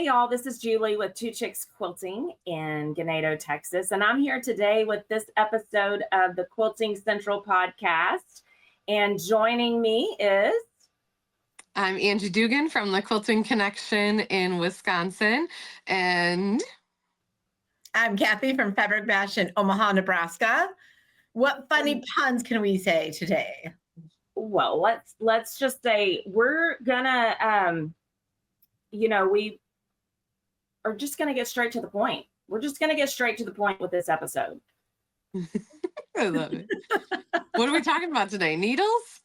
y'all. This is Julie with Two Chicks Quilting in Ganado, Texas. And I'm here today with this episode of the Quilting Central Podcast. And joining me is... I'm Angie Dugan from the Quilting Connection in Wisconsin. And I'm Cathy from Fabric Bash in Omaha, Nebraska. What funny puns can we say today? Well, let's just say we're gonna, we are just gonna get straight to the point. We're just gonna get straight to the point with this episode. I love it. What are we talking about today? Needles?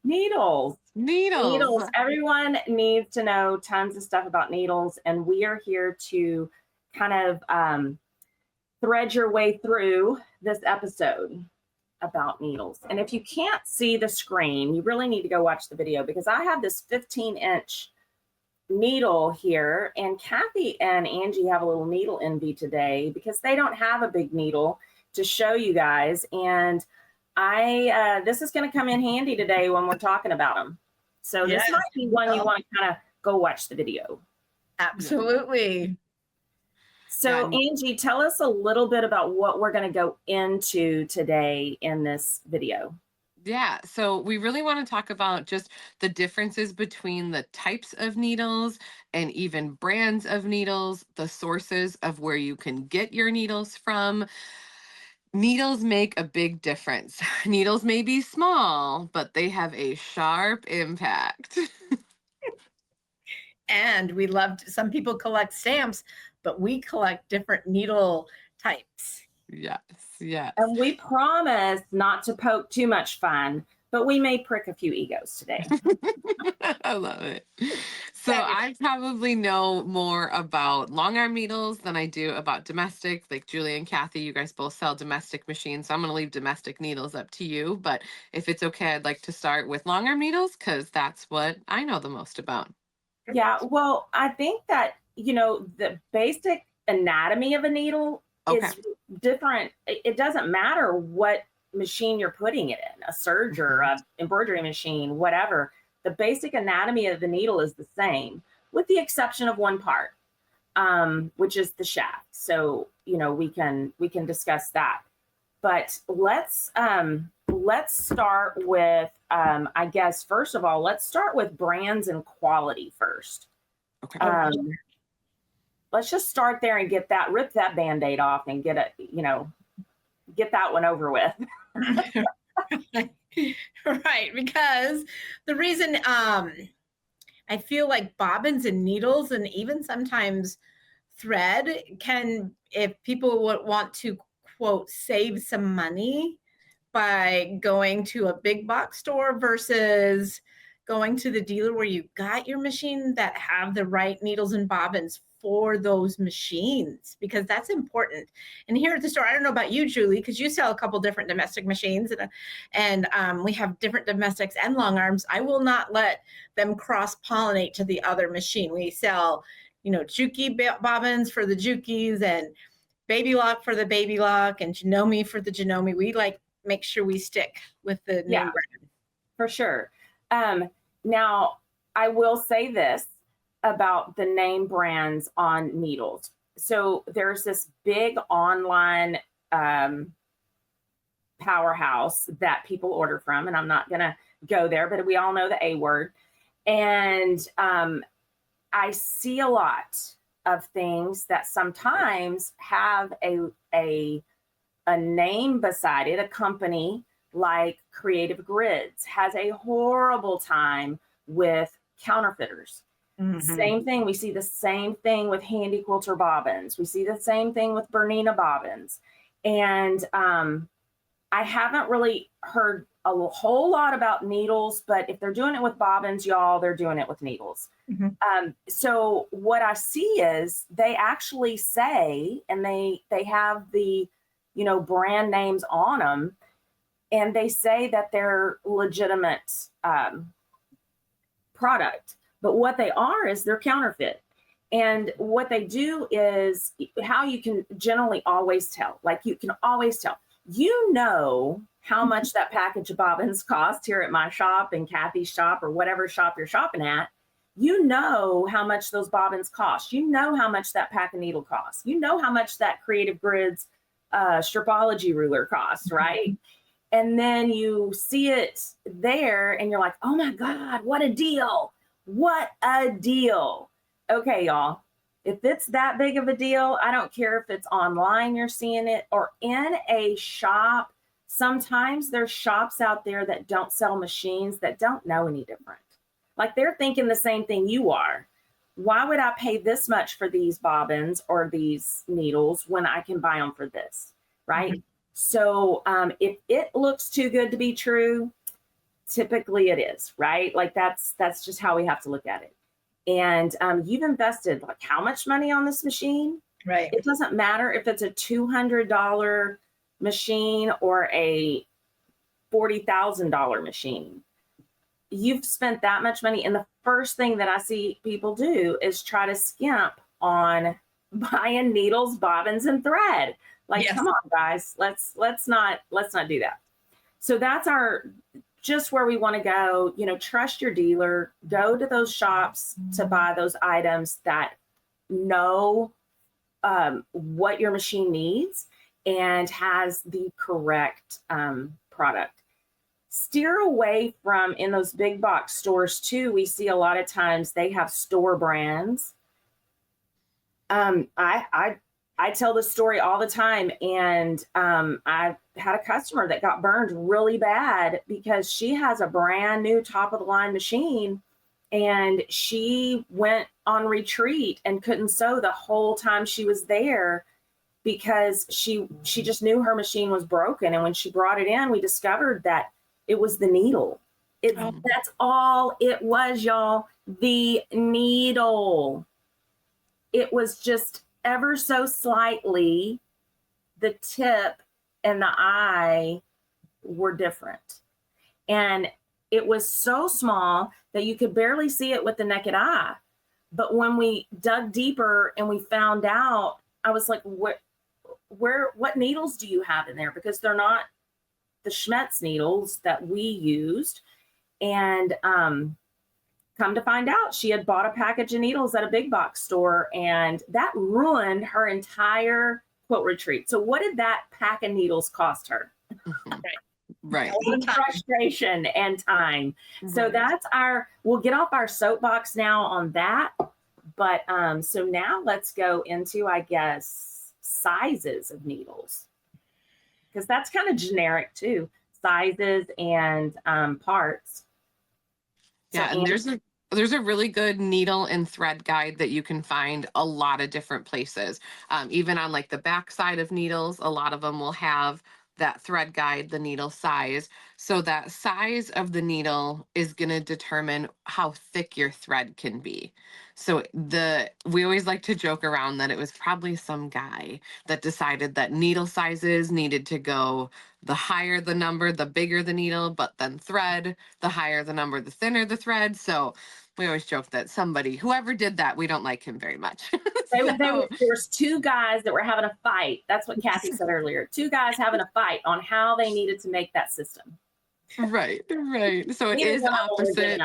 Needles. Needles. Everyone needs to know tons of stuff about needles, and we are here to kind of thread your way through this episode about needles. And if you can't see the screen, you really need to go watch the video, because I have this 15-inch needle here, and Cathy and Angie have a little needle envy today because they don't have a big needle to show you guys. And this is going to come in handy today when we're talking about them. So this might be one you want to kind of go watch the video. Absolutely. So Angie, tell us a little bit about what we're going to go into today in this video. Yeah, so we really want to talk about just the differences between the types of needles and even brands of needles, the sources of where you can get your needles from. Needles make a big difference. Needles may be small, but they have a sharp impact. And some people collect stamps, but we collect different needle types. Yes. And we promise not to poke too much fun, but we may prick a few egos today. I love it. So I probably know more about long arm needles than I do about domestic. Like Julie and Cathy, you guys both sell domestic machines, so I'm going to leave domestic needles up to you. But if it's okay, I'd like to start with long arm needles because that's what I know the most about. Yeah, well, I think that, the basic anatomy of a needle is different. It doesn't matter what machine you're putting it in, a serge or an embroidery machine, whatever. The basic anatomy of the needle is the same, with the exception of one part, which is the shaft. So, we can discuss that. But let's start with, I guess, first of all, let's start with brands and quality first. Okay. Let's just start there and rip that Band-Aid off and get that one over with. Right, because the reason I feel like bobbins and needles and even sometimes thread can, if people would want to, quote, save some money by going to a big box store versus going to the dealer where you got your machine that have the right needles and bobbins for those machines, because that's important. And here at the store, I don't know about you, Julie, because you sell a couple different domestic machines, and we have different domestics and long arms. I will not let them cross-pollinate to the other machine. We sell, Juki bobbins for the Jukis and Baby Lock for the Baby Lock and Janome for the Janome. We make sure we stick with the name brand. For sure. Now, I will say this about the name brands on needles. So there's this big online powerhouse that people order from, and I'm not going to go there, but we all know the A word. And I see a lot of things that sometimes have a name beside it. A company like Creative Grids has a horrible time with counterfeiters. Mm-hmm. Same thing. We see the same thing with Handy Quilter bobbins. We see the same thing with Bernina bobbins. And I haven't really heard a whole lot about needles, but if they're doing it with bobbins, y'all, they're doing it with needles. Mm-hmm. So what I see is they actually say, and they have the, brand names on them, and they say that they're legitimate product. But what they are is they're counterfeit. And what they do is how you can generally always tell, you can always tell, how much that package of bobbins cost here at my shop and Cathy's shop or whatever shop you're shopping at. you know how much those bobbins cost. You know how much that pack of needle costs. You know how much that Creative Grids stripology ruler costs, right? And then you see it there and you're like, oh my God, what a deal. What a deal. Okay, y'all. If it's that big of a deal, I don't care if it's online, you're seeing it, or in a shop. Sometimes there's shops out there that don't sell machines that don't know any different. Like they're thinking the same thing you are. Why would I pay this much for these bobbins or these needles when I can buy them for this, right? Mm-hmm. So if it looks too good to be true, typically it is, right? Like that's just how we have to look at it. And you've invested like how much money on this machine? Right. It doesn't matter if it's a $200 machine or a $40,000 machine. You've spent that much money. And the first thing that I see people do is try to skimp on buying needles, bobbins, and thread. Like, yes. Come on, guys, let's not do that. So that's just where we want to go. Trust your dealer, go to those shops to buy those items that know what your machine needs and has the correct product. Steer away from, in those big box stores too, we see a lot of times they have store brands. I tell this story all the time, and I've had a customer that got burned really bad because she has a brand new top of the line machine, and she went on retreat and couldn't sew the whole time she was there because she just knew her machine was broken. And when she brought it in, we discovered that it was the needle. That's all it was, y'all. The needle. It was just ever so slightly, the tip and the eye were different. And it was so small that you could barely see it with the naked eye. But when we dug deeper and we found out, I was like, what needles do you have in there? Because they're not the Schmetz needles that we used. And come to find out, she had bought a package of needles at a big box store, and that ruined her entire quilt retreat. So what did that pack of needles cost her? Right. Frustration and time. Right. So that's we'll get off our soapbox now on that. But so now let's go into, I guess, sizes of needles, because that's kind of generic too, sizes and parts. Yeah, and there's a really good needle and thread guide that you can find a lot of different places. Even on like the back side of needles, a lot of them will have that thread guide, the needle size. So that size of the needle is going to determine how thick your thread can be. So we always like to joke around that it was probably some guy that decided that needle sizes needed to go the higher the number, the bigger the needle, but then thread, the higher the number, the thinner the thread. So we always joke that whoever did that, we don't like him very much. There was two guys that were having a fight. That's what Cathy said earlier. Two guys having a fight on how they needed to make that system. Right. So it is opposite.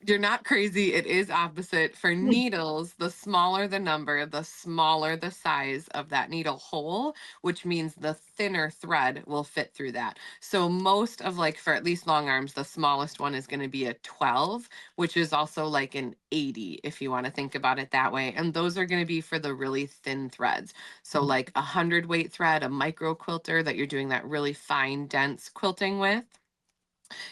You're not crazy. It is opposite. For needles, the smaller the number, the smaller the size of that needle hole, which means the thinner thread will fit through that. So most of, like, for at least long arms, the smallest one is going to be a 12, which is also like an 80 if you want to think about it that way. And those are going to be for the really thin threads. So like a 100-weight thread, a micro quilter that you're doing that really fine, dense quilting with.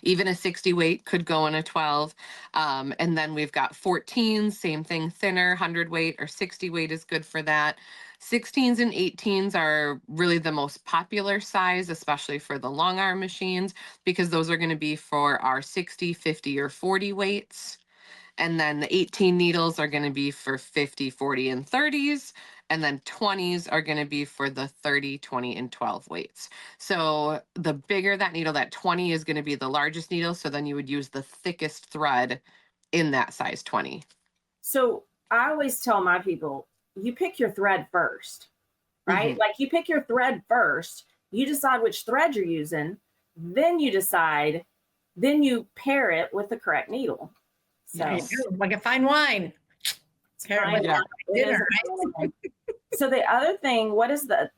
Even a 60 weight could go in a 12. And then we've got 14s, same thing, thinner, 100 weight or 60 weight is good for that. 16s and 18s are really the most popular size, especially for the long arm machines, because those are going to be for our 60, 50, or 40 weights. And then the 18 needles are going to be for 50, 40, and 30s. And then 20s are going to be for the 30, 20, and 12 weights. So the bigger that needle, that 20 is going to be the largest needle. So then you would use the thickest thread in that size 20. So I always tell my people, you pick your thread first, right? Mm-hmm. Like you pick your thread first, you decide which thread you're using, then you pair it with the correct needle. So There you go. Like a fine wine. fine Yeah. wine. It is Dinner, a fine wine. So the other thing, what is the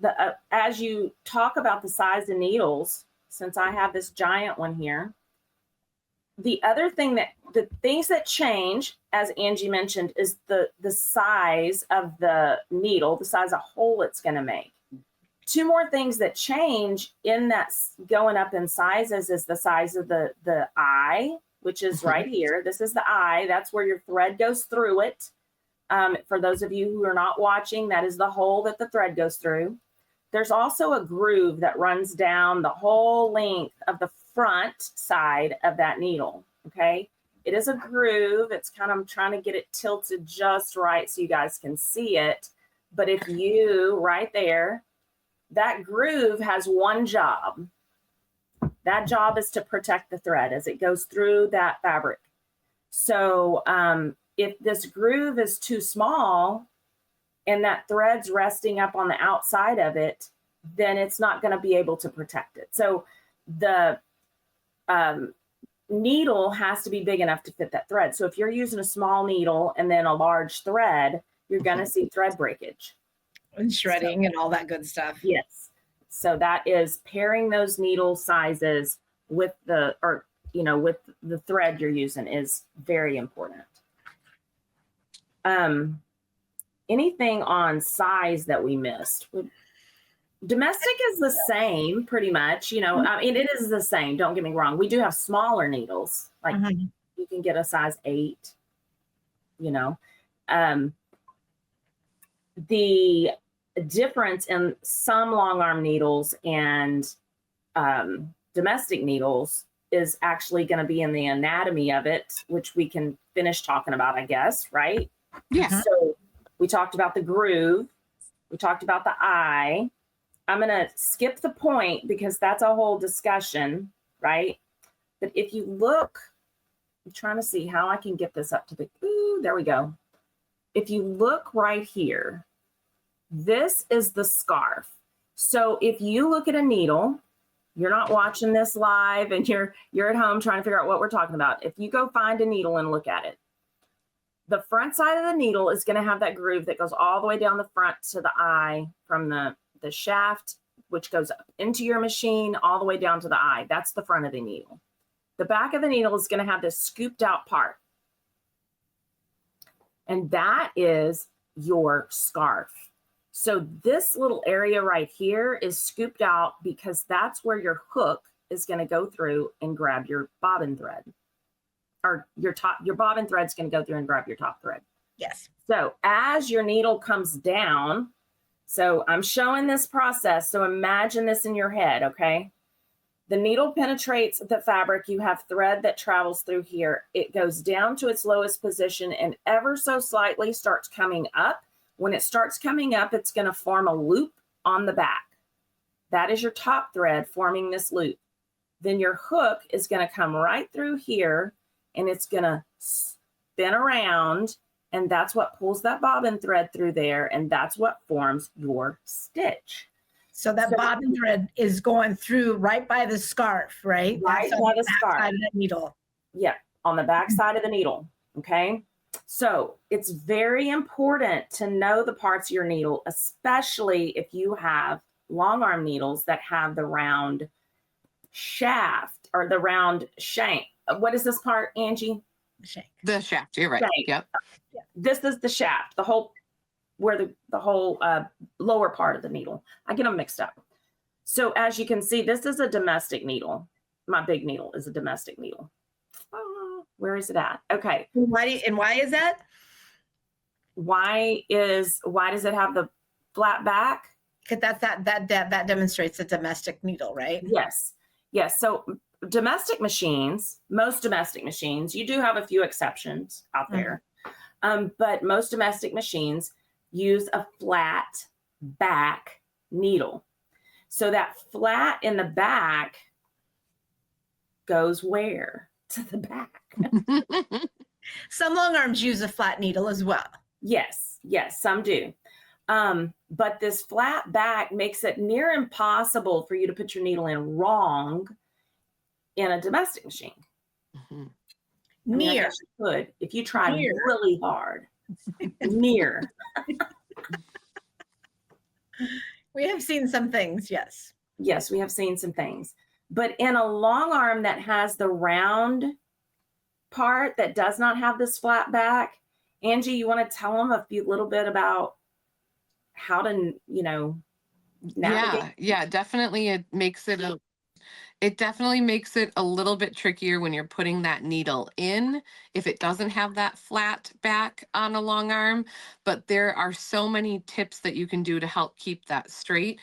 as you talk about the size of needles, since I have this giant one here, the other thing the things that change, as Angie mentioned, is the size of the needle, the size of hole it's going to make. Two more things that change in that going up in sizes is the size of the eye, which is right here. This is the eye. That's where your thread goes through it. For those of you who are not watching, that is the hole that the thread goes through. There's also a groove that runs down the whole length of the front side of that needle, okay? It is a groove. It's kind of, I'm trying to get it tilted just right so you guys can see it. But if you, right there, that groove has one job. That job is to protect the thread as it goes through that fabric. So if this groove is too small and that thread's resting up on the outside of it, then it's not going to be able to protect it. So the needle has to be big enough to fit that thread. So if you're using a small needle and then a large thread, you're going to see thread breakage. And shredding and all that good stuff. Yes. So that is pairing those needle sizes with with the thread you're using is very important. Anything on size that we missed? Domestic is the same pretty much, I mean, it is the same. Don't get me wrong. We do have smaller needles. Like you can get a size 8, the difference in some long arm needles and domestic needles is actually going to be in the anatomy of it, which we can finish talking about, I guess, right? Yeah. So we talked about the groove. We talked about the eye. I'm going to skip the point because that's a whole discussion, right? But if you look, I'm trying to see how I can get this up to there we go. If you look right here, this is the scarf. So if you look at a needle, you're not watching this live and you're at home trying to figure out what we're talking about. If you go find a needle and look at it, the front side of the needle is going to have that groove that goes all the way down the front to the eye from the shaft, which goes up into your machine all the way down to the eye. That's the front of the needle. The back of the needle is going to have this scooped out part. And that is your scarf. So this little area right here is scooped out because that's where your hook is going to go through and grab your bobbin thread. Or your bobbin thread's going to go through and grab your top thread. Yes. So as your needle comes down, so I'm showing this process. So imagine this in your head, okay? The needle penetrates the fabric. You have thread that travels through here. It goes down to its lowest position and ever so slightly starts coming up. When it starts coming up, it's going to form a loop on the back. That is your top thread forming this loop. Then your hook is going to come right through here and it's going to spin around. And that's what pulls that bobbin thread through there. And that's what forms your stitch. So that bobbin thread is going through right by the scarf, right? Right by the scarf. Side of the needle. Yeah, on the back side of the needle. Okay. So it's very important to know the parts of your needle, especially if you have long arm needles that have the round shaft or the round shank. What is this part, Angie? The shaft. You're right. Shank. Yep. This is the shaft, the whole where the whole lower part of the needle. I get them mixed up. So as you can see, this is a domestic needle. My big needle is a domestic needle. Where is it at? Okay. Why is that? Why does it have the flat back? Because that demonstrates a domestic needle, right? Yes. So most domestic machines, you do have a few exceptions out there, but most domestic machines use a flat back needle. So that flat in the back goes where? To the back. Some long arms use a flat needle as well. Yes, some do. But this flat back makes it near impossible for you to put your needle in wrong in a domestic machine. I mean, I Near. guess you could if you tried Near. really hard. Near. We have seen some things, yes. Yes, we have seen some things. But in a long arm that has the round part that does not have this flat back, Angie, you want to tell them a little bit about how to, navigate? Yeah, definitely. It definitely makes it a little bit trickier when you're putting that needle in if it doesn't have that flat back on a long arm. But there are so many tips that you can do to help keep that straight.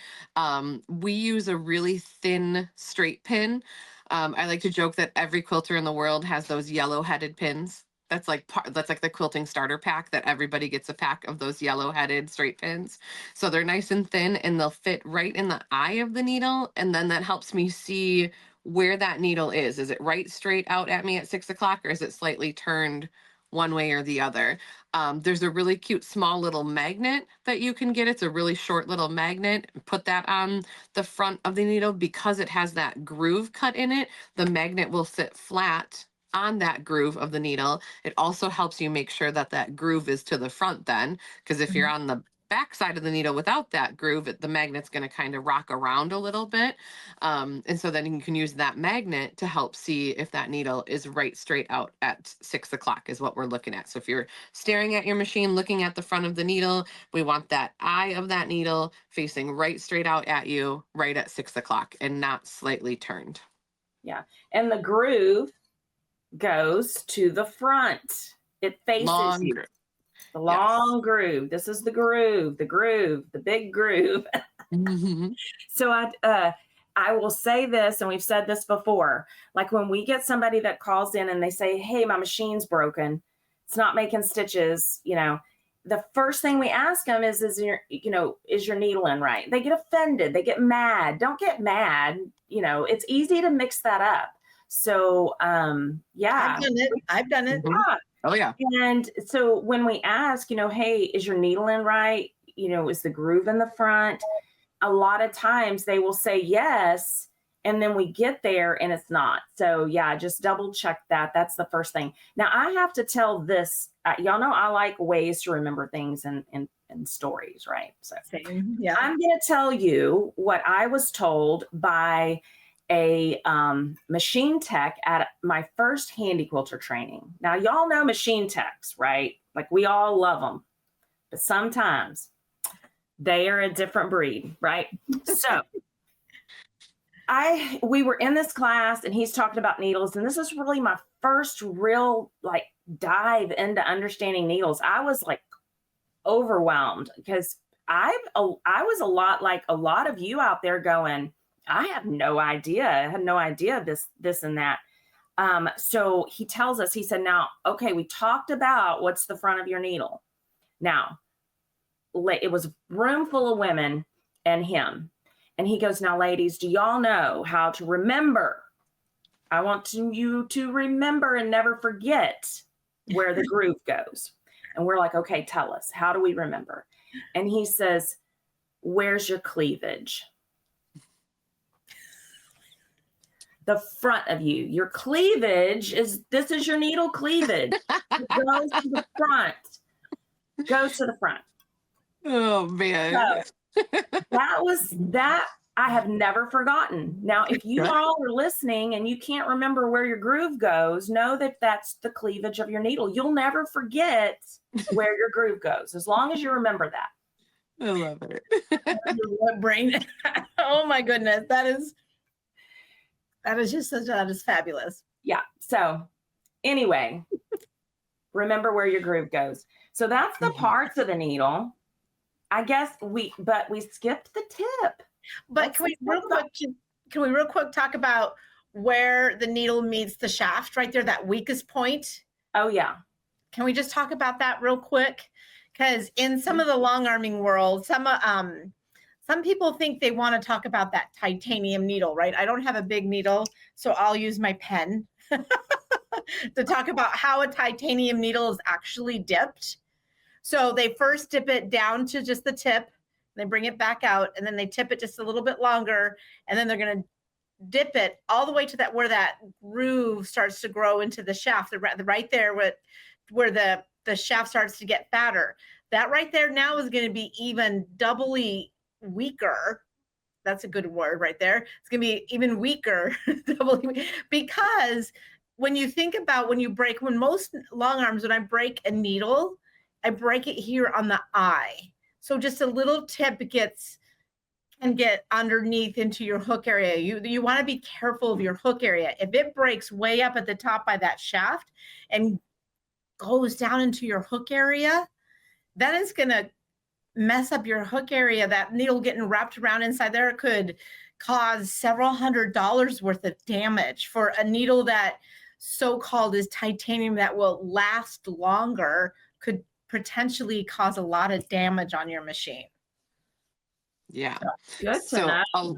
We use a really thin straight pin. I like to joke that every quilter in the world has those yellow headed pins. That's like the quilting starter pack that everybody gets a pack of those yellow headed straight pins. So they're nice and thin and they'll fit right in the eye of the needle. And then that helps me see where that needle is. Is it right straight out at me at 6 o'clock or is it slightly turned one way or the other? There's a really cute small little magnet that you can get. It's a really short little magnet. Put that on the front of the needle because it has that groove cut in it. The magnet will sit flat on that groove of the needle. It also helps you make sure that that groove is to the front then, because if you're on the back side of the needle without that groove, the magnet's going to kind of rock around a little bit. And so then you can use that magnet to help see if that needle is right straight out at 6 o'clock is what we're looking at. So if you're staring at your machine, looking at the front of the needle, we want that eye of that needle facing right straight out at you right at 6 o'clock and not slightly turned. Yeah. And the groove goes to the front. It faces you. The long groove. This is the groove, the big groove. So I will say this, and we've said this before, like when we get somebody that calls in and they say, hey, my machine's broken, it's not making stitches, the first thing we ask them is your needle in right? They get offended. They get mad. Don't get mad. It's easy to mix that up. So, yeah. I've done it. Yeah. Oh, yeah. And so when we ask, hey, is your needle in right? Is the groove in the front? A lot of times they will say yes. And then we get there and it's not. So yeah, just double check that. That's the first thing. Now I have to tell this, y'all know I like ways to remember things and stories, right? So same. Yeah. I'm going to tell you what I was told by a machine tech at my first handy quilter training. Now, y'all know machine techs, right? Like we all love them, but sometimes they are a different breed, right? So we were in this class and he's talking about needles. And this is really my first real dive into understanding needles. I was overwhelmed because I was a lot like a lot of you out there going, I have no idea. I had no idea this and that. So he tells us, he said, now, okay, we talked about what's the front of your needle. Now, it was a room full of women and him. And he goes, now, ladies, do y'all know how to remember? I want you to remember and never forget where the groove goes. And we're like, okay, tell us, how do we remember? And he says, where's your cleavage? The front of you. Your cleavage this is your needle cleavage. It goes to the front. Goes to the front. Oh man. So, that I have never forgotten. Now, if you all are listening and you can't remember where your groove goes, know that that's the cleavage of your needle. You'll never forget where your groove goes, as long as you remember that. I love it. What brain? Oh my goodness. That is that is fabulous. Yeah. So anyway, remember where your groove goes. So that's the parts of the needle. I guess we skipped the tip. But can we real quick talk about where the needle meets the shaft right there, that weakest point? Oh yeah. Can we just talk about that real quick? Because in some of the long arming world, some people think they want to talk about that titanium needle, right? I don't have a big needle, so I'll use my pen to talk about how a titanium needle is actually dipped. So they first dip it down to just the tip, they bring it back out, and then they tip it just a little bit longer, and then they're going to dip it all the way to that, where that groove starts to grow into the shaft, right there where the shaft starts to get fatter. That right there now is going to be even doubly weaker. That's a good word right there. It's going to be even weaker, because when you think about when most long arms, when I break a needle, I break it here on the eye. So just a little tip can get underneath into your hook area. You want to be careful of your hook area. If it breaks way up at the top by that shaft and goes down into your hook area, that is going to mess up your hook area. That needle getting wrapped around inside there could cause several $100s worth of damage for a needle that so-called is titanium that will last longer, could potentially cause a lot of damage on your machine. Yeah. Good to So know.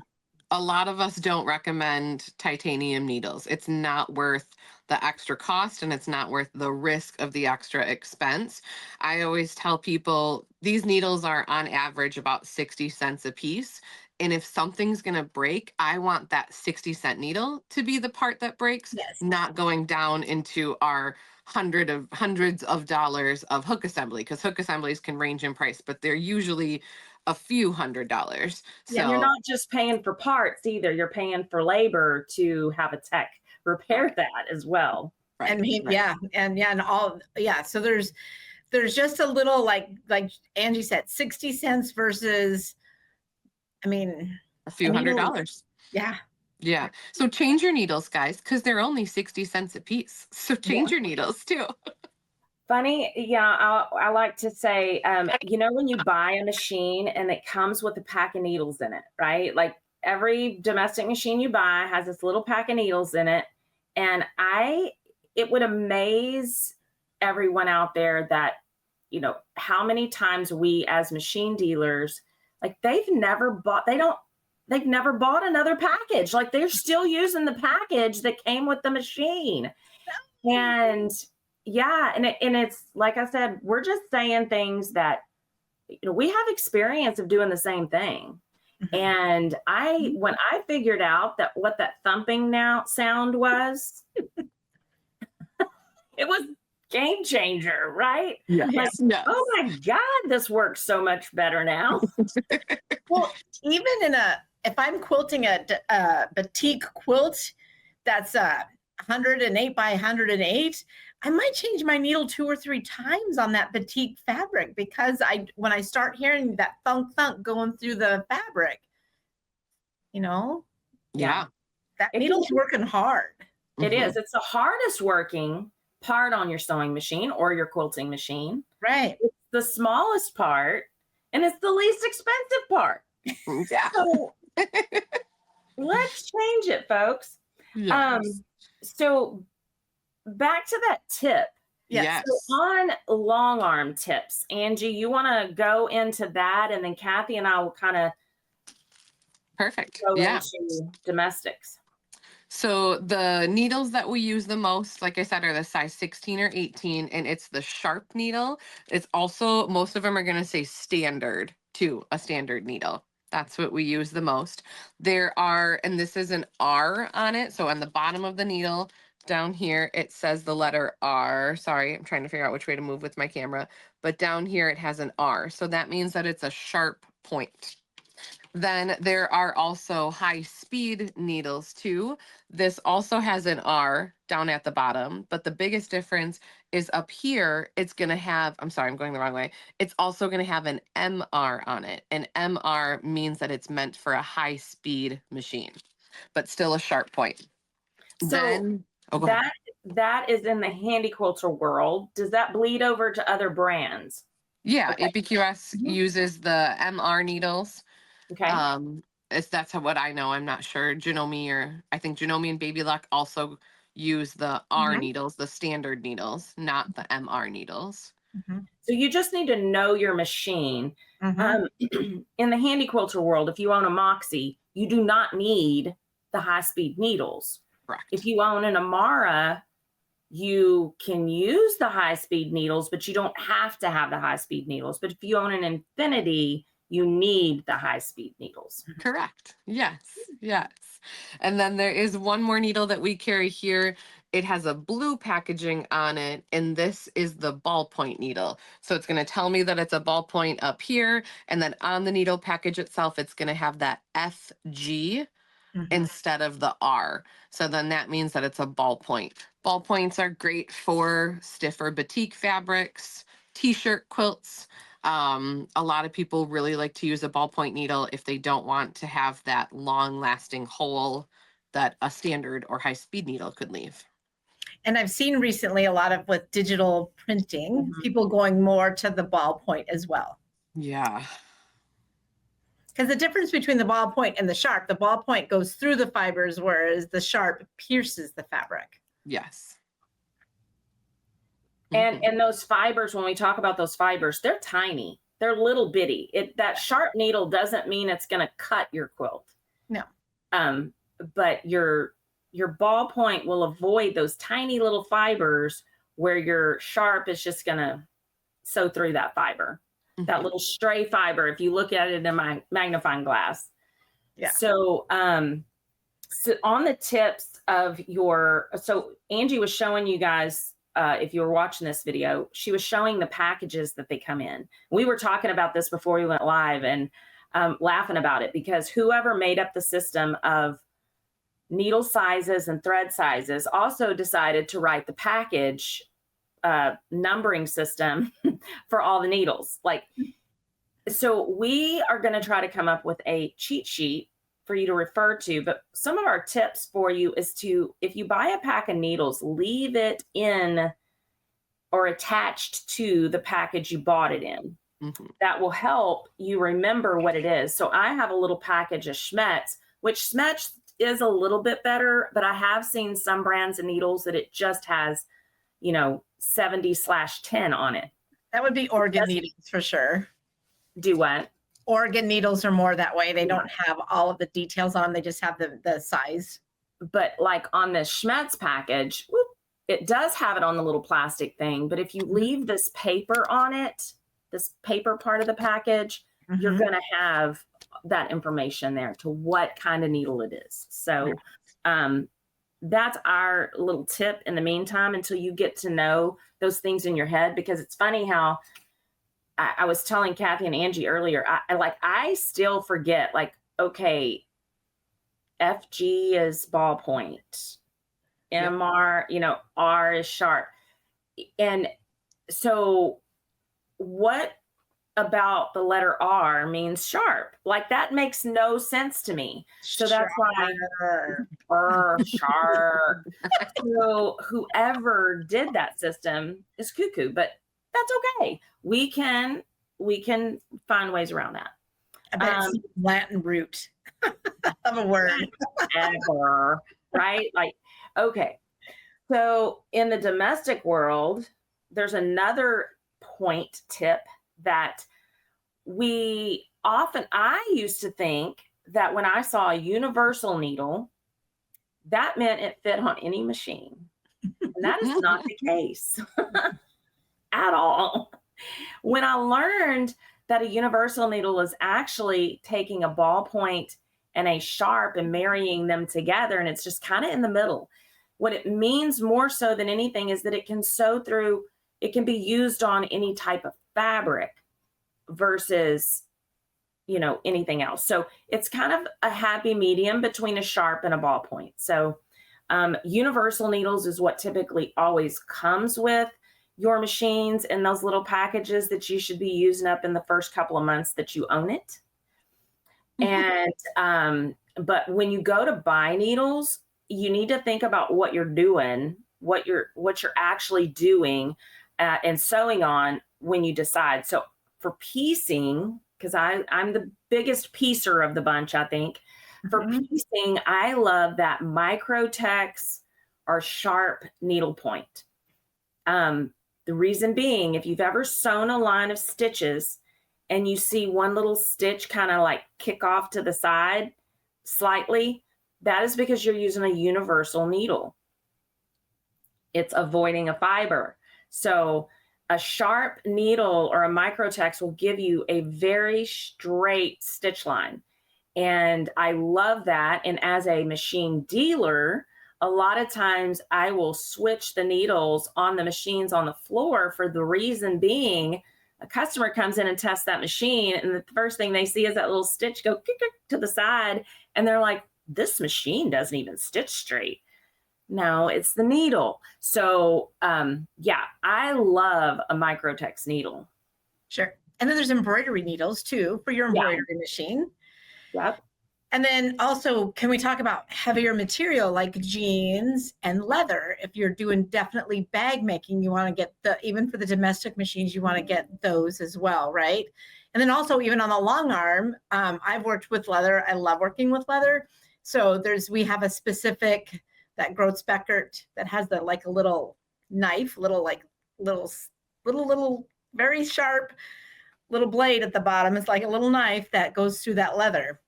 a lot of us don't recommend titanium needles. It's not worth the extra cost, and it's not worth the risk of the extra expense. I always tell people these needles are on average about 60 cents a piece. And if something's going to break, I want that 60-cent needle to be the part that breaks, Yes. not going down into our hundreds of dollars of hook assembly, because hook assemblies can range in price, but they're usually a few $100s. Yeah, you're not just paying for parts either. You're paying for labor to have a tech repair that as well. Right, And right. So there's just a little, like Angie said, 60 cents versus, I mean, a few $100s. Yeah. Yeah. So change your needles, guys, because they're only 60 cents a piece. So change your needles too. Funny, yeah, I like to say, when you buy a machine and it comes with a pack of needles in it, right? Like every domestic machine you buy has this little pack of needles in it. And it would amaze everyone out there that, how many times we as machine dealers, like they've never bought another package. Like they're still using the package that came with the machine. And yeah, and it's like I said, we're just saying things that we have experience of doing the same thing. Mm-hmm. And when I figured out that what that thumping sound was, it was game changer, right? Yes. Like, yes. Oh my God, this works so much better now. Well, even if I'm quilting a batik quilt that's 108 by 108, I might change my needle 2 or 3 times on that batik fabric, because when I start hearing that thunk going through the fabric, Yeah. that needle's working hard. It is. It's the hardest working part on your sewing machine or your quilting machine. Right. It's the smallest part, and it's the least expensive part. Yeah. So let's change it, folks. Yes. So back to that tip. Yes. So on long arm tips, Angie, you want to go into that, and then Cathy and I will kind of Perfect. go Yeah. into domestics. So the needles that we use the most, like I said, are the size 16 or 18, and it's the sharp needle. It's also, most of them are going to say standard too, a standard needle. That's what we use the most. There are, and this is an R on it. So on the bottom of the needle down here, it says the letter R. Sorry, I'm trying to figure out which way to move with my camera. But down here, it has an R. So that means that it's a sharp point. Then there are also high speed needles too. This also has an R down at the bottom, but the biggest difference is up here, it's going to have, I'm sorry, I'm going the wrong way. It's also going to have an MR on it. And MR means that it's meant for a high speed machine, but still a sharp point. So that is in the handy quilter world. Does that bleed over to other brands? Yeah, okay. APQS uses the MR needles. Okay. That's what I know. I'm not sure. I think Janome and Baby Luck also use the R needles, the standard needles, not the MR needles. So you just need to know your machine. In the handy quilter world, if you own a Moxie, you do not need the high-speed needles. Correct. If you own an Amara, you can use the high-speed needles, but you don't have to have the high-speed needles. But if you own an Infinity, you need the high-speed needles. Correct. Yes. Yes. And then there is one more needle that we carry here. It has a blue packaging on it, and this is the ballpoint needle. So it's going to tell me that it's a ballpoint up here, and then on the needle package itself, it's going to have that FG instead of the R. So then that means that it's a ballpoint. Ballpoints are great for stiffer batik fabrics, t-shirt quilts. A lot of people really like to use a ballpoint needle if they don't want to have that long-lasting hole that a standard or high-speed needle could leave. And I've seen recently a lot of with digital printing, people going more to the ballpoint as well. Yeah. Because the difference between the ballpoint and the sharp, the ballpoint goes through the fibers, whereas the sharp pierces the fabric. Yes. And those fibers, when we talk about those fibers, they're tiny. They're little bitty. That sharp needle doesn't mean it's going to cut your quilt. No. But your ballpoint will avoid those tiny little fibers where your sharp is just going to sew through that fiber. That little stray fiber, if you look at it in my magnifying glass. Yeah. So, so on the tips of so Angie was showing you guys, if you were watching this video, she was showing the packages that they come in. We were talking about this before we went live and laughing about it because whoever made up the system of needle sizes and thread sizes also decided to write the package numbering system for all the needles. So we are going to try to come up with a cheat sheet for you to refer to, but some of our tips for you is to, if you buy a pack of needles, leave it in or attached to the package you bought it in. That will help you remember what it is. So I have a little package of Schmetz, which Schmetz is a little bit better, but I have seen some brands of needles that it just has, 70/10 on it. That would be organ needles for sure. Do what? Organ needles are more that way. They don't have all of the details on them. They just have the size. But like on this Schmetz package, it does have it on the little plastic thing. But if you leave this paper on it, this paper part of the package, you're going to have that information there to what kind of needle it is. So that's our little tip in the meantime until you get to know those things in your head, because it's funny how I was telling Cathy and Angie earlier, I still forget, okay, FG is ballpoint, MR, R is sharp. And so what about the letter R means sharp? That makes no sense to me. So that's why sharp. So whoever did that system is cuckoo, but that's okay. We can find ways around that. I bet it's Latin root of a word. Ever, right? Okay. So in the domestic world, there's another point tip that I used to think that when I saw a universal needle, that meant it fit on any machine. And that is not the case at all. When I learned that a universal needle is actually taking a ballpoint and a sharp and marrying them together, and it's just kind of in the middle. What it means more so than anything is that it can sew through, it can be used on any type of fabric versus, anything else. So it's kind of a happy medium between a sharp and a ballpoint. So universal needles is what typically always comes with your machines and those little packages that you should be using up in the first couple of months that you own it. And, but when you go to buy needles, you need to think about what you're doing, what you're actually doing and sewing on when you decide. So for piecing, because I'm the biggest piecer of the bunch, I think. For piecing, I love that Microtex or sharp needlepoint. The reason being, if you've ever sewn a line of stitches and you see one little stitch kind of kick off to the side slightly, that is because you're using a universal needle. It's avoiding a fiber. So a sharp needle or a microtex will give you a very straight stitch line. And I love that. And as a machine dealer, a lot of times I will switch the needles on the machines on the floor, for the reason being a customer comes in and tests that machine, and the first thing they see is that little stitch go to the side, and they're like, this machine doesn't even stitch straight. No, it's the needle. So yeah, I love a microtex needle. Sure. And then there's embroidery needles too for your embroidery machine. Yep. And then also, can we talk about heavier material like jeans and leather? If you're doing definitely bag making, you want to get even for the domestic machines, you want to get those as well, right? And then also even on the long arm, I've worked with leather. I love working with leather. So we have a specific, that Groth Speckert that has the, like a little knife, little very sharp little blade at the bottom. It's like a little knife that goes through that leather.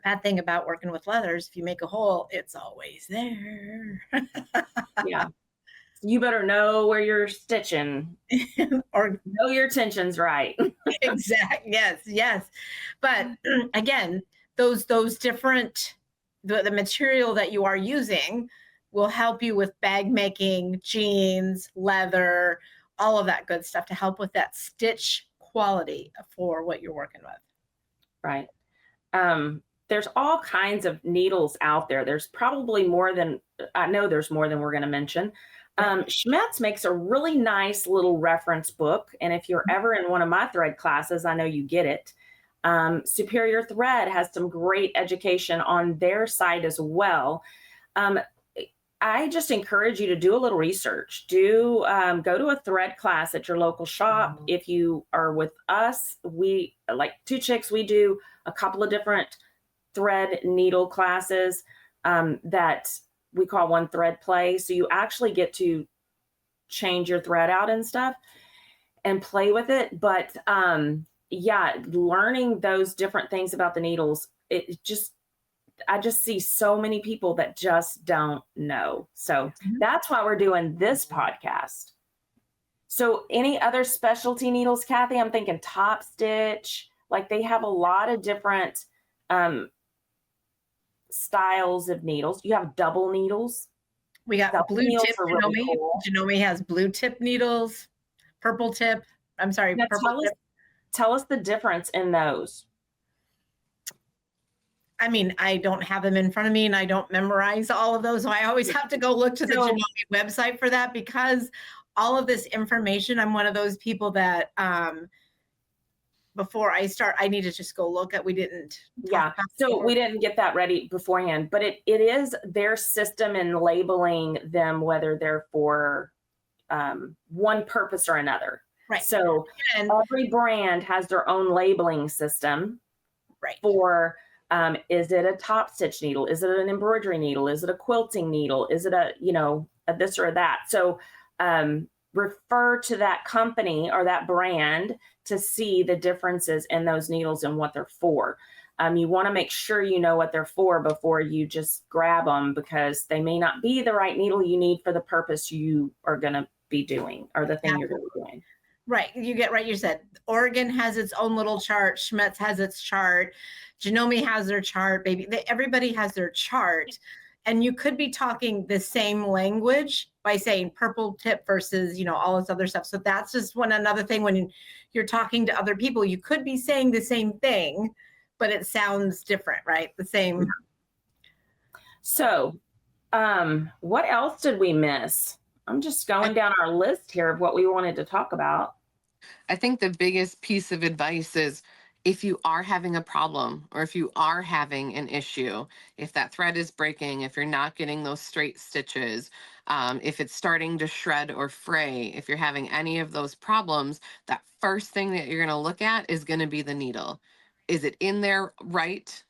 Bad thing about working with leathers, if you make a hole, it's always there. Yeah. You better know where you're stitching or know your tensions right. Exactly. Yes. But again, those different, the material that you are using will help you with bag making, jeans, leather, all of that good stuff to help with that stitch quality for what you're working with. Right. There's all kinds of needles out there. There's probably more than, I know there's more than we're going to mention. Schmetz makes a really nice little reference book. And if you're ever in one of my thread classes, I know you get it. Superior Thread has some great education on their site as well. I just encourage you to do a little research. Go to a thread class at your local shop. If you are with us, we, like Two Chicks, we do a couple of different thread needle classes that we call One Thread Play. So you actually get to change your thread out and stuff and play with it. But yeah, learning those different things about the needles, I just see so many people that just don't know. So that's why we're doing this podcast. So any other specialty needles, Cathy? I'm thinking top stitch. Like they have a lot of different styles of needles. You have double needles. We got Double blue needles tip. are really cool. Janome has blue tip needles, purple tip. I'm sorry, Now, purple tip. tell us the difference in those. I mean, I don't have them in front of me and I don't memorize all of those. So I always have to go look to the Janome website for that, because all of this information, I'm one of those people that before I start, I need to just go look at, we didn't. So we didn't get that ready beforehand, but it is their system in labeling them, whether they're for one purpose or another. Right. So every brand has their own labeling system. Right. For is it a top stitch needle? Is it an embroidery needle? Is it a quilting needle? Is it a this or that? So refer to that company or that brand to see the differences in those needles and what they're for. You want to make sure you know what they're for before you just grab them, because they may not be the right needle you need for the purpose you are going to be doing or the thing you're going to be doing. Right. You said Oregon has its own little chart. Schmetz has its chart. Janome has their chart, baby. Everybody has their chart. And you could be talking the same language by saying purple tip versus, all this other stuff. So that's just another thing when you're talking to other people, you could be saying the same thing, but it sounds different, right? The same. So what else did we miss? I'm just going down our list here of what we wanted to talk about. I think the biggest piece of advice is, if you are having a problem or if you are having an issue, if that thread is breaking, if you're not getting those straight stitches, if it's starting to shred or fray, if you're having any of those problems, that first thing that you're going to look at is going to be the needle. Is it in there right?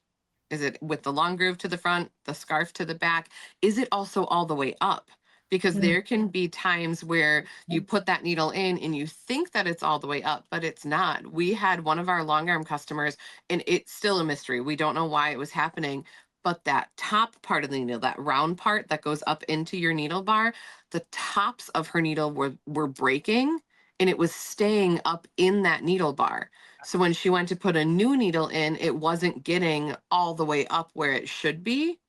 Is it with the long groove to the front, the scarf to the back? Is it also all the way up? Because there can be times where you put that needle in and you think that it's all the way up, but it's not. We had one of our long arm customers, and it's still a mystery. We don't know why it was happening, but that top part of the needle, that round part that goes up into your needle bar, the tops of her needle were breaking, and it was staying up in that needle bar. So when she went to put a new needle in, it wasn't getting all the way up where it should be.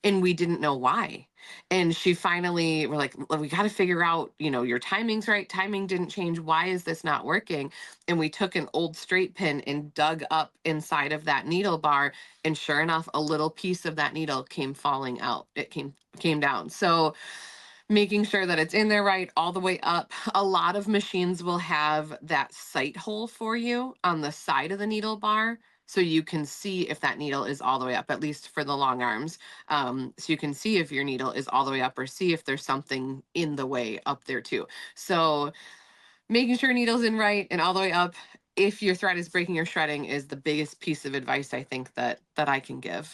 And we didn't know why. And she finally, we're like, "Well, we got to figure out, your timing's right. Timing didn't change. Why is this not working?" And we took an old straight pin and dug up inside of that needle bar. And sure enough, a little piece of that needle came falling out. It came down. So making sure that it's in there right all the way up. A lot of machines will have that sight hole for you on the side of the needle bar, so you can see if that needle is all the way up, at least for the long arms. So you can see if your needle is all the way up, or see if there's something in the way up there too. So making sure needle's in right and all the way up, if your thread is breaking or shredding, is the biggest piece of advice I think that I can give.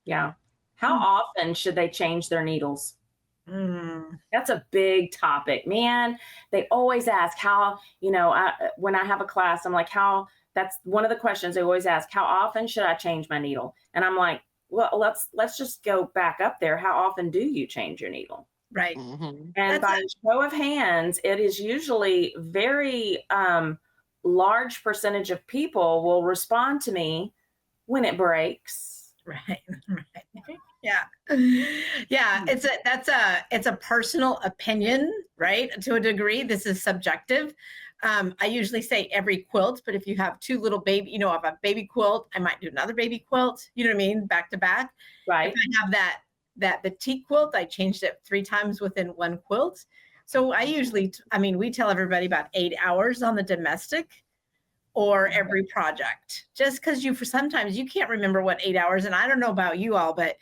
Yeah. How often should they change their needles? That's a big topic, man. They always ask how, when I have a class, I'm like, that's one of the questions they always ask: how often should I change my needle? And I'm like, well, let's just go back up there. How often do you change your needle? Right. Mm-hmm. And by show of hands, it is usually very large percentage of people will respond to me when it breaks. Right. Yeah. Yeah. It's a personal opinion, right? To a degree, this is subjective. I usually say every quilt, but if you have two little baby, if I have a baby quilt, I might do another baby quilt, you know what I mean? Back to back. Right. If I have that petite quilt, I changed it 3 times within one quilt. So we tell everybody about 8 hours on the domestic or every project, just because sometimes you can't remember what 8 hours. And I don't know about you all, but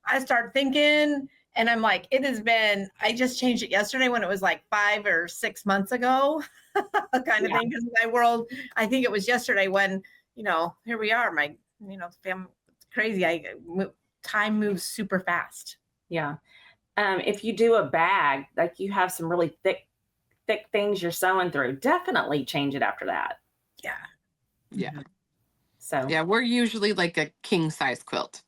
I start thinking and I'm like, I just changed it yesterday when it was like 5 or 6 months ago kind of thing. Because in my world, I think it was yesterday when, here we are, my, family, it's crazy. Time moves super fast. Yeah. If you do a bag, like you have some really thick things you're sewing through, definitely change it after that. Yeah. Yeah. So yeah, we're usually like a king size quilt.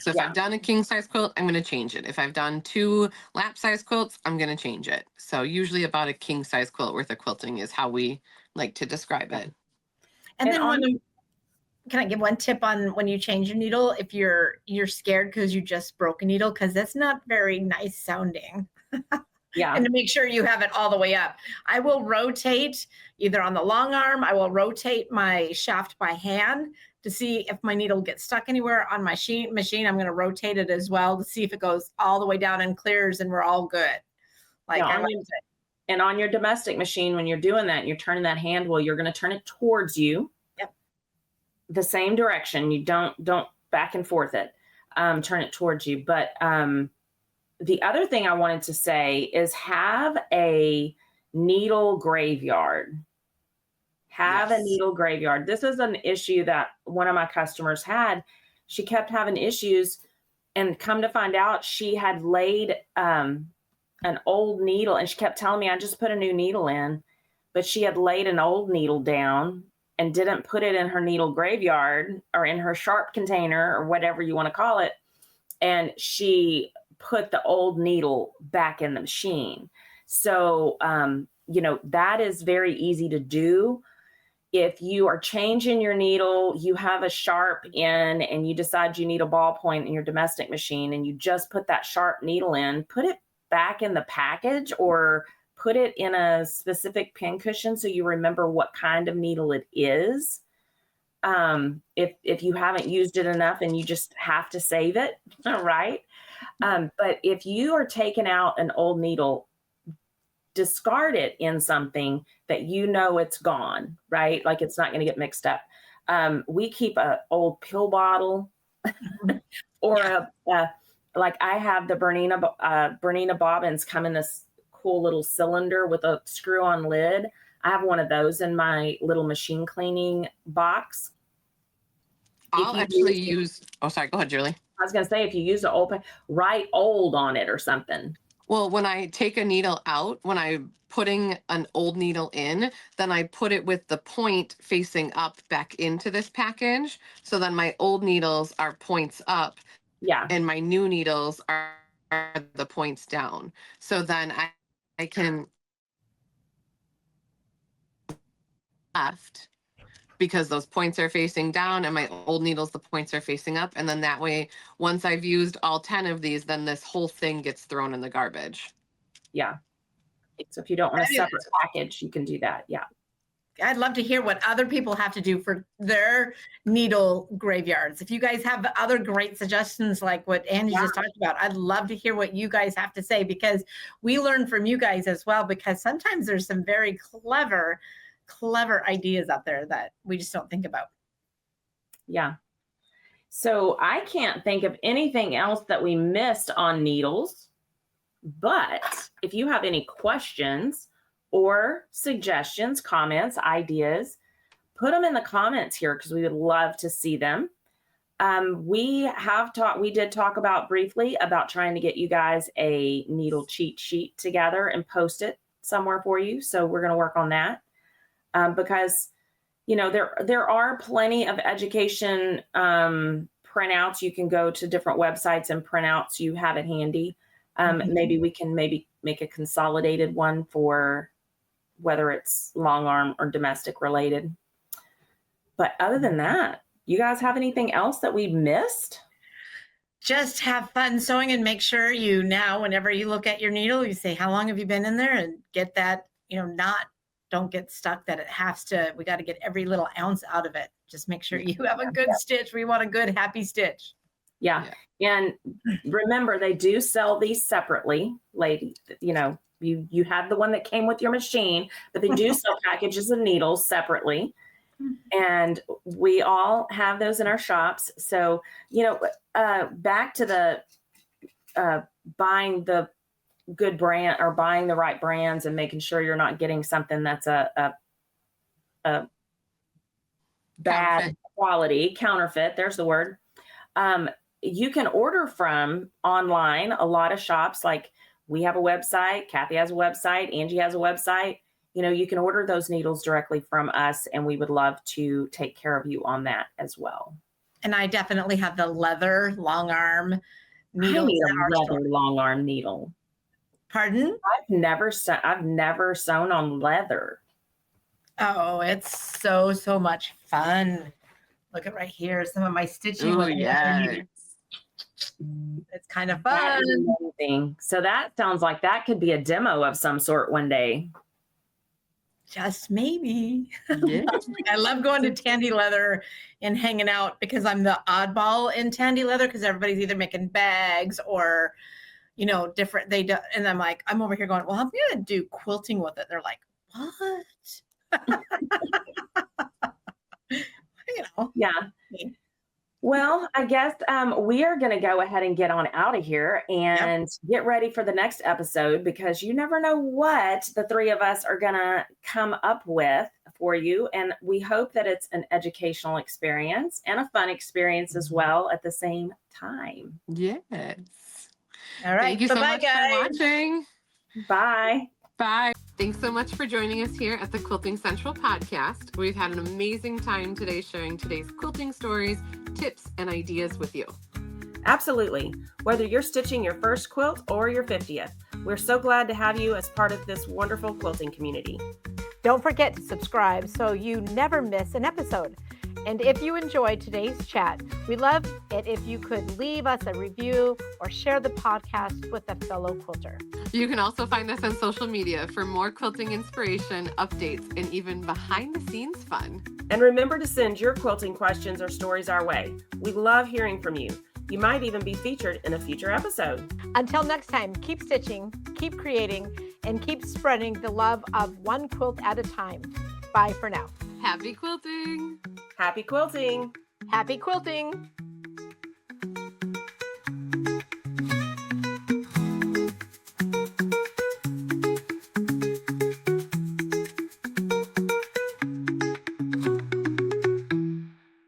So if I've done a king size quilt, I'm going to change it. If I've done 2 lap size quilts, I'm going to change it. So usually about a king size quilt worth of quilting is how we like to describe it. And then can I give one tip on when you change your needle? If you're scared because you just broke a needle, because that's not very nice sounding. Yeah. And to make sure you have it all the way up, I will rotate either on the long arm. I will rotate my shaft by hand to see if my needle gets stuck anywhere. On my machine, I'm going to rotate it as well to see if it goes all the way down and clears, and we're all good. And on your domestic machine, when you're doing that, you're turning that handle, you're going to turn it towards you. Yep. The same direction. You don't back and forth it. Turn it towards you. But the other thing I wanted to say is have a needle graveyard. Have a needle graveyard. This is an issue that one of my customers had. She kept having issues, and come to find out, she had laid an old needle, and she kept telling me, I just put a new needle in, but she had laid an old needle down and didn't put it in her needle graveyard or in her sharp container or whatever you want to call it. And she put the old needle back in the machine. So, that is very easy to do. If you are changing your needle, you have a sharp in, and you decide you need a ballpoint in your domestic machine, and you just put that sharp needle in, put it back in the package or put it in a specific pin cushion so you remember what kind of needle it is. If you haven't used it enough and you just have to save it, right? But if you are taking out an old needle, discard it in something that it's gone, right? Like it's not going to get mixed up. We keep an old pill bottle or like I have the Bernina bobbins come in this cool little cylinder with a screw-on lid. I have one of those in my little machine cleaning box. I'll actually use, sorry, go ahead, Julie. I was going to say, if you use the old, write old on it or something. Well, when I take a needle out, when I'm putting an old needle in, then I put it with the point facing up back into this package. So then my old needles are points up. Yeah. And my new needles are the points down. So then I can left because those points are facing down, and my old needles, the points are facing up. And then that way, once I've used all 10 of these, then this whole thing gets thrown in the garbage. Yeah. So if you don't want a separate package, you can do that. Yeah. I'd love to hear what other people have to do for their needle graveyards. If you guys have other great suggestions like what Angie just talked about, I'd love to hear what you guys have to say, because we learn from you guys as well, because sometimes there's some very clever ideas out there that we just don't think about. Yeah. So I can't think of anything else that we missed on needles, but if you have any questions or suggestions, comments, ideas, put them in the comments here, because we would love to see them. We did talk about briefly about trying to get you guys a needle cheat sheet together and post it somewhere for you. So we're going to work on that, because, you know, there are plenty of education printouts. You can go to different websites and print out so you have it handy. Maybe we can make a consolidated one for whether it's long arm or domestic related. But other than that, you guys have anything else that we missed? Just have fun sewing, and make sure you now, whenever you look at your needle, you say, how long have you been in there, and get that, don't get stuck that we got to get every little ounce out of it. Just make sure you have a good stitch. We want a good, happy stitch. Yeah. And remember, they do sell these separately, lady. You have the one that came with your machine, but they do sell packages of needles separately. And we all have those in our shops. So, back to the buying the good brand, or buying the right brands, and making sure you're not getting something that's a bad quality, counterfeit. There's the word. You can order from online. A lot of shops, like we have a website, Cathy has a website, Angie has a website. You can order those needles directly from us, and we would love to take care of you on that as well. And I definitely have the leather long arm needle. I need a leather long arm needle. Pardon? I've never sewn on leather. Oh, it's so much fun. Look at right here, some of my stitching. Oh, yeah. It's kind of fun. So that sounds like that could be a demo of some sort one day. Just maybe. Yeah. I love going to Tandy Leather and hanging out, because I'm the oddball in Tandy Leather, because everybody's either making bags or, different. They do, and I'm like, I'm over here going, well, I'm going to do quilting with it. They're like, what? Yeah. Well, I guess we are going to go ahead and get on out of here and get ready for the next episode, because you never know what the three of us are going to come up with for you. And we hope that it's an educational experience and a fun experience as well at the same time. Yes. All right. Thank you so much for watching. Bye. Bye. Thanks so much for joining us here at the Quilting Central Podcast. We've had an amazing time today sharing today's quilting stories, tips, and ideas with you. Absolutely. Whether you're stitching your first quilt or your 50th, we're so glad to have you as part of this wonderful quilting community. Don't forget to subscribe so you never miss an episode. And if you enjoyed today's chat, we'd love it if you could leave us a review or share the podcast with a fellow quilter. You can also find us on social media for more quilting inspiration, updates, and even behind the scenes fun. And remember to send your quilting questions or stories our way. We love hearing from you. You might even be featured in a future episode. Until next time, keep stitching, keep creating, and keep spreading the love of one quilt at a time. Bye for now. Happy quilting! Happy quilting! Happy quilting!